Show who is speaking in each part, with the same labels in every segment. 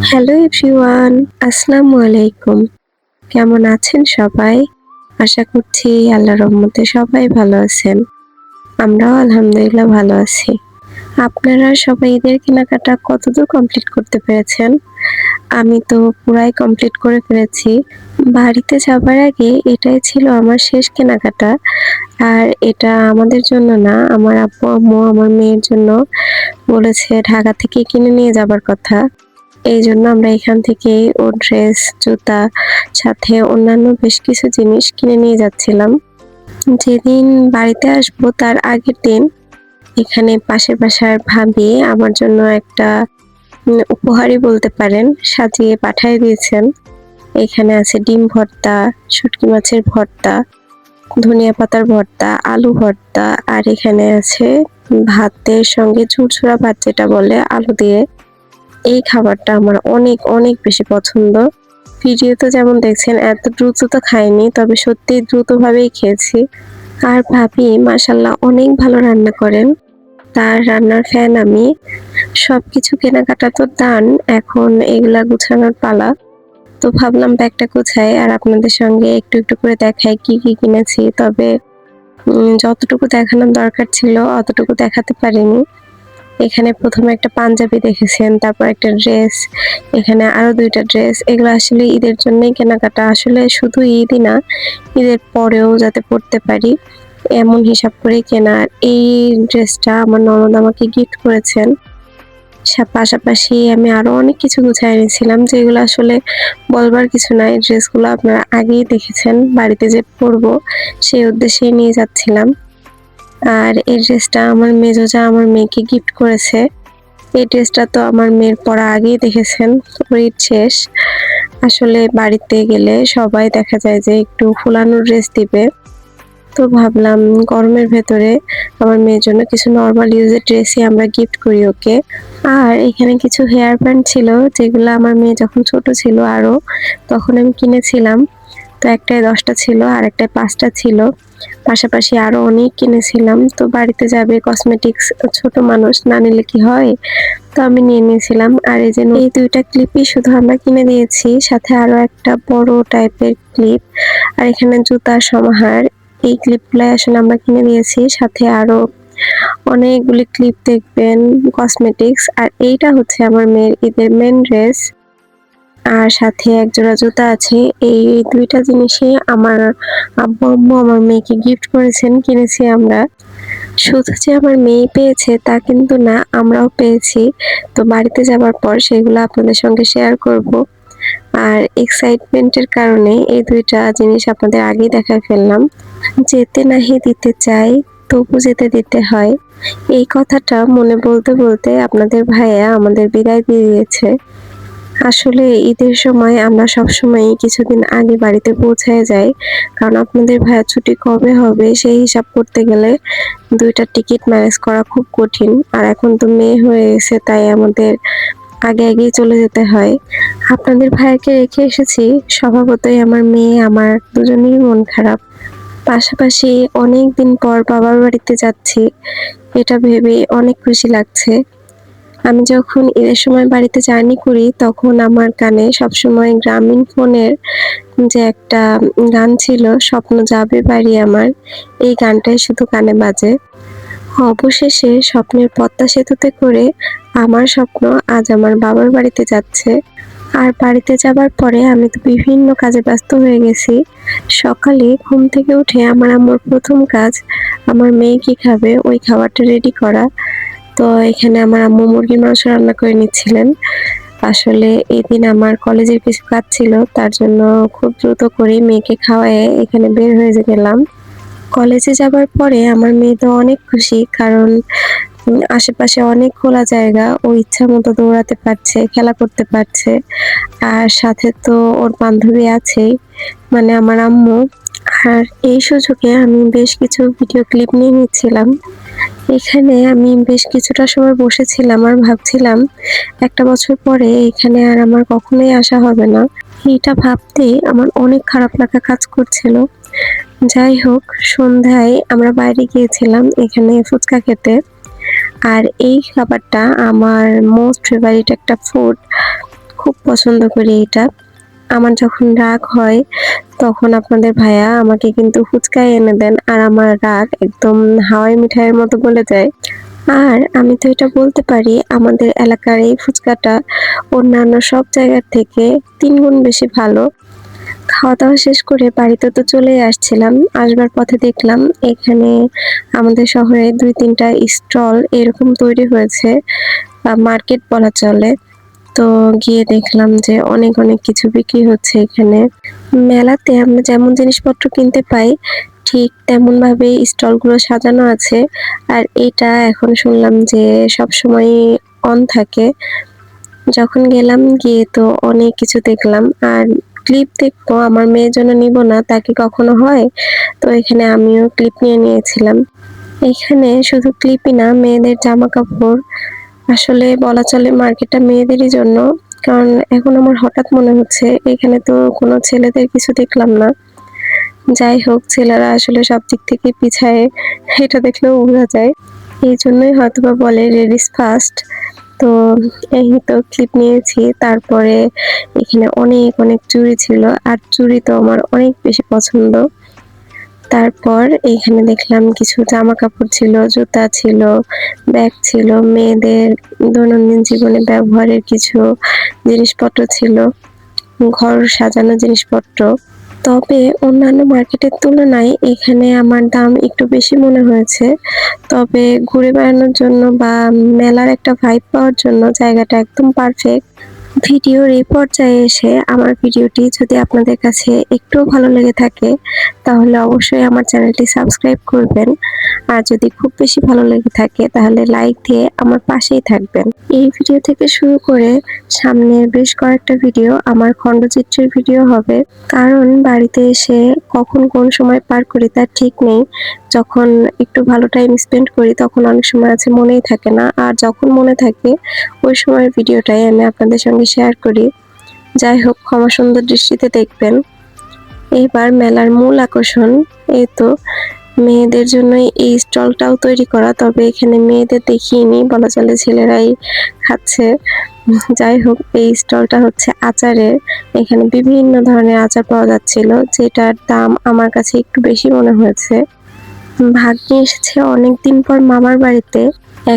Speaker 1: Hello everyone, আসসালামু আলাইকুম। কেমন আছেন সবাই? আশা করছি আল্লাহর রহমতে সবাই ভালো আছেন। আমরাও আলহামদুলিল্লাহ ভালো আছি। আপনারা সবাই ঈদের কেনাকাটা কতদূর কমপ্লিট করতে পেরেছেন? আমি তো পুরাই কমপ্লিট করে ফেলেছি। বাড়িতে যাবার আগে এটাই ছিল আমার শেষ কেনাকাটা। আর এটা আমাদের জন্য না, আমার আব্বু-আম্মু আমার মেয়ের জন্য বলেছে ঢাকা থেকে কিনে নিয়ে যাবার কথা। এইজন্য আমরা এখান থেকেই ওর ড্রেস, জুতা সাথে অন্যান্য বেশ কিছু জিনিস কিনে নিয়ে যাচ্ছিলাম। যেদিন বাড়িতে আসবো তার আগের দিন এখানে পাশের বাসার ভাবি আমার জন্য একটা উপহারই বলতে পারেন সাজিয়ে পাঠিয়ে দিয়েছেন। এখানে আছে ডিম ভর্তা, শুটকি মাছের ভর্তা, ধনিয়া পাতার ভর্তা, আলু ভর্তা, আর এখানে আছে ভাতের সঙ্গে ঝুরঝুরা ভাত যেটা বলে আলু দিয়ে। এই খাবারটা আমার অনেক অনেক বেশি পছন্দ। ভিডিওতে যেমন দেখছেন এত দ্রুত তো খাইনি, তবে সত্যি দ্রুতভাবেই খেয়েছি। আর ভাবি মাশাআল্লাহ অনেক ভালো রান্না করেন। তার রান্নার ফ্যান আমি। সবকিছু কেনাকাটা তো ডান, এখন এগুলা গুছানোর পালা। তো ভাবলাম ব্যাগটা গুছাই আর আপনাদের সঙ্গে একটু একটু করে দেখাই কি কি কিনেছি। তবে যতটুকু দেখানোর দরকার ছিল অতটুকু দেখাতে পারিনি। এখানে প্রথমে একটা পাঞ্জাবি দেখেছেন, তারপর একটা ড্রেস, এখানে আরো ২ টা ড্রেস। এগুলো আসলে ঈদের জন্যই কেনাকাটা। আসলে শুধু ঈদই না, ঈদের পরেও যাতে পড়তে পারি এমন হিসাব করেই কেনা। আর এই ড্রেসটা আমার ননদ আমাকে গিফট করেছেন। পাশাপাশি আমি আরো অনেক কিছু গুছায় এনেছিলাম যেগুলো আসলে বলবার কিছু নাই। ড্রেসগুলো আপনারা আগেই দেখেছেন, বাড়িতে যে পরবো সেই উদ্দেশ্যেই নিয়ে যাচ্ছিলাম। আর এই ড্রেসটা আমার মেজো আমার মেয়েকে গিফট করেছে। এই ড্রেসটা তো আমার মেয়ের পরা আগেই দেখেছেন, ওর ঈদ শেষ। আসলে বাড়িতে গেলে সবাই দেখা যায় যে একটু ফুলানো ড্রেস দিবে। তো ভাবলাম গরমের ভেতরে আমার মেয়ের জন্য কিছু নরমাল ইউজের ড্রেসই আমরা গিফট করি ওকে। আর এখানে কিছু হেয়ার ব্যান্ড ছিল যেগুলো আমার মেয়ে যখন ছোট ছিল আরো, তখন আমি কিনেছিলাম। তো একটায় ১০ টা ছিল আর একটায় ৫ টা ছিল। পাশাপাশি আরো অনেক কিনেছিলাম। তো বাড়িতে যাবে কসমেটিক্স, ছোট মানুষ না নিলে কি হয়? তো আমি নিয়ে নিয়েছিলাম। আর এই যে এই ২ টা ক্লিপই শুধু আমরা কিনে দিয়েছি, সাথে আরো একটা বড় টাইপের ক্লিপ। আর এখানে জুতার সমাহার। এই ক্লিপগুলাই আসলে আমরা কিনে দিয়েছি। সাথে আরো অনেকগুলি ক্লিপ দেখবেন, কসমেটিক্স। আর এইটা হচ্ছে আমার মেয়ের ঈদের মেইন ড্রেস। আর সাথে এক জোড়া জুতা আছে। এই ২ টা জিনিসই আমার আব্বু-আম্মু আমার মেয়েকে গিফট করেছেন, কিনেছি আমরা। শুধু যে আমার মেয়ে পেয়েছে তা কিন্তু না, আমরাও পেয়েছি। তো বাড়িতে যাবার পর সেগুলো আপনাদের সঙ্গে শেয়ার করব। আর এক্সাইটমেন্টের কারণে এই ২ টা জিনিস আপনাদের আগেই দেখায় ফেললাম। যেতে নাহি দিতে চাই, তবু যেতে দিতে হয়। এই কথাটা মনে বলতে বলতে আপনাদের ভাইয়া আমাদের বিদায় দিয়ে দিয়েছে। আসলে ঈদের সময় আমরা সবসময়ই কিছুদিন আগে বাড়িতে পৌঁছায় যাই। কারণ আপনাদের ভাইয়ার ছুটি কবে হবে সেই হিসাব করতে গেলে ২ টা টিকিট ম্যানেজ করা খুব কঠিন। আর এখন তো মেয়ে হয়ে গেছে, তাই আমাদের আগেই চলে যেতে হয়। আপনাদের ভাইয়াকে রেখে এসেছি, স্বভাবতই আমার মেয়ে আমার দুজনেরই মন খারাপ। পাশাপাশি অনেকদিন পর বাবার বাড়িতে যাচ্ছি, এটা ভেবে অনেক খুশি লাগছে। আমি যখন ঈদের সময় বাড়িতে জার্নি করি তখন আমার কানে সবসময় গ্রামীণ ফোনের যে একটা গান ছিল, স্বপ্ন যাবে বাড়ি আমার, এই গানটাই শুধু কানে বাজে। অবশেষে স্বপ্নের পদ্মা সেতুতে করে আমার স্বপ্ন আজ আমার বাবার বাড়িতে যাচ্ছে। আর বাড়িতে যাবার পরে আমি তো বিভিন্ন কাজে ব্যস্ত হয়ে গেছি। সকালে ঘুম থেকে উঠে আমার আম্মুর প্রথম কাজ আমার মেয়ে কি খাবে ওই খাবারটা রেডি করা। তো এখানে আমার আম্মু মুরগির মাংস রান্না করে নিচ্ছিলেন। আসলে এদিন আমার কলেজের কিছু কাজ ছিল, তার জন্য খুব দ্রুত করেই মেয়েকে খাওয়ায়ে এখানে বের হয়ে গেলাম। কলেজে যাবার পরে আমার মেয়ে তো অনেক খুশি, কারণ আশেপাশে অনেক খোলা জায়গা, ও ইচ্ছা মতো দৌড়াতে পারছে, খেলা করতে পারছে। আর সাথে তো ওর বান্ধবী আছেই, মানে আমার আম্মু। আর এই সুযোগে আমি বেশ কিছু ভিডিও ক্লিপ নিয়ে নিচ্ছিলাম। এখানে আমি বেশ কিছুটা সময় বসেছিলাম আর ভাবছিলাম ১ টা বছর পরে এখানে আর আমার কখনোই আসা হবে না। এটা ভাবতেই আমার অনেক খারাপ লাগা কাজ করছিল। যাই হোক, সন্ধ্যায় আমরা বাইরে গিয়েছিলাম এখানে ফুচকা খেতে। আর এই খাবারটা আমার মোস্ট ফেভারিট একটা ফুড। খুব পছন্দ করি এটা। আমার যখন রাগ হয় তখন আপনাদের ভাইয়া আমাকে কিন্তু ফুচকা এনে দেন আর আমার রাগ একদম হাওয়াই মিঠাইয়ের মতো গলে যায়। আর আমি তো এটা বলতে পারি আমাদের এলাকার এই ফুচকাটা অন্যান্য সব জায়গার থেকে ৩ গুণ বেশি ভালো। খাওয়া-দাওয়া শেষ করে বাড়িতে তো চলেই আসছিলাম। আসবার পথে দেখলাম এখানে আমাদের শহরে ২-৩ টা স্টল এরকম তৈরি হয়েছে। মার্কেট বলা চলে। তো গিয়ে দেখলাম যে অনেক কিছু বিক্রি হচ্ছে এখানে। মেলাতে আমরা যেমন জিনিসপত্র কিনতে পাই ঠিক তেমনভাবেই স্টলগুলো সাজানো আছে। আর এটা এখন শুনলাম যে সবসময়ই অন থাকে। যখন গেলাম গিয়ে তো অনেক কিছু দেখলাম। আর ক্লিপ দেখবো আমার মেয়ের জন্য নিবো না তা কি কখনো হয়? তো এখানে আমিও ক্লিপ নিয়ে নিয়েছিলাম। এখানে শুধু ক্লিপই না মেয়েদের জামাকাপড় আসলে বলা চলে মার্কেটটা মেয়েদেরই জন্য। কারণ এখন আমার হঠাৎ মনে হচ্ছে এখানে তো কোনো ছেলেদের কিছু দেখলাম না। যাই হোক ছেলেরা আসলে সব দিক থেকে পিছায়ে এটা দেখলেও বোঝা যায়। এইজন্যই হয়তোবা বলে লেডিস ফার্স্ট। তো এই তো ক্লিপ নিয়েছি। তারপরে এখানে অনেক চুড়ি ছিল। আর চুড়ি তো আমার অনেক বেশি পছন্দ। তারপর এইখানে দেখলাম কিছু জামাকাপড় ছিল, জুতা ছিল, ব্যাগ ছিল, মেয়েদের দৈনন্দিন জীবনে ব্যবহারের কিছু জিনিসপত্র ছিল, ঘর সাজানোর জিনিসপত্র। তবে অন্যান্য মার্কেটের তুলনায় এখানে আমার দাম একটু বেশি মনে হয়েছে। তবে ঘুরে বেড়ানোর জন্য বা মেলার একটা ভাইব পাওয়ার জন্য জায়গাটা একদম পারফেক্ট। ভিডিওর এই পর্যায়ে এসে আমার ভিডিওটি যদি আপনাদের কাছে একটুও ভালো লেগে থাকে তাহলে অবশ্যই আমার চ্যানেলটি সাবস্ক্রাইব করবেন। আর যদি খুব বেশি ভালো লেগে থাকে তাহলে লাইক দিয়ে আমার পাশেই থাকবেন। এই ভিডিও থেকে শুরু করে সামনের বেশ কয়েকটা ভিডিও আমার খণ্ডচিত্রের ভিডিও হবে। কারণ বাড়িতে এসে কখন কোন সময় পার করি তার ঠিক নেই। যখন একটু ভালো টাইম স্পেন্ড করি তখন অনেক সময় আছে মনেই থাকে না। আর যখন মনে থাকে ওই সময়ের ভিডিওটাই আমি আপনাদের সঙ্গে শেয়ার করি। যাই হোক ক্ষমা সুন্দর দৃষ্টিতে দেখবেন। এইবার মেলার মূল আকর্ষণ এই তো মেয়েদের জন্যই এই স্টলটাও তৈরি করা। তবে এখানে মেয়েদের দেখিনি, বলা চলে ছেলেরাই খাচ্ছে। যাই হোক এই স্টলটা হচ্ছে আচারের। এখানে বিভিন্ন ধরনের আচার পাওয়া যাচ্ছিল যেটার দাম আমার কাছে একটু বেশি মনে হয়েছে। ভাগ্নি এসেছে অনেকদিন পর মামার বাড়িতে।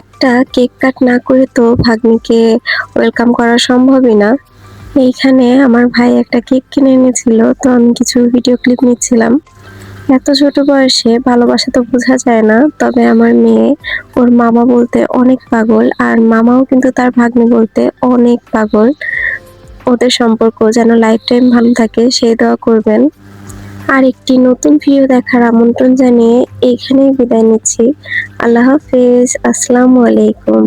Speaker 1: একটা কেক কাট না করে তো ভাগ্নিকে ওয়েলকাম করা সম্ভবই না। এইখানে আমার ভাই একটা কেক কিনে এনেছিল তো আমি কিছু ভিডিও ক্লিপ নিচ্ছিলাম। এত ছোট বয়সে ভালোবাসা তো বোঝা যায় না। তবে আমার মেয়ে ওর মামা বলতে অনেক পাগল আর মামাও কিন্তু তার ভাগ্নি বলতে অনেক পাগল। ওদের সম্পর্ক যেন লাইফ টাইম ভালো থাকে সেই দোয়া করবেন। আর একটি নতুন ভিডিও দেখার আমন্ত্রণ জানিয়ে এইখানেই বিদায় নিচ্ছি। আল্লাহ হাফেজ। আসসালামু আলাইকুম।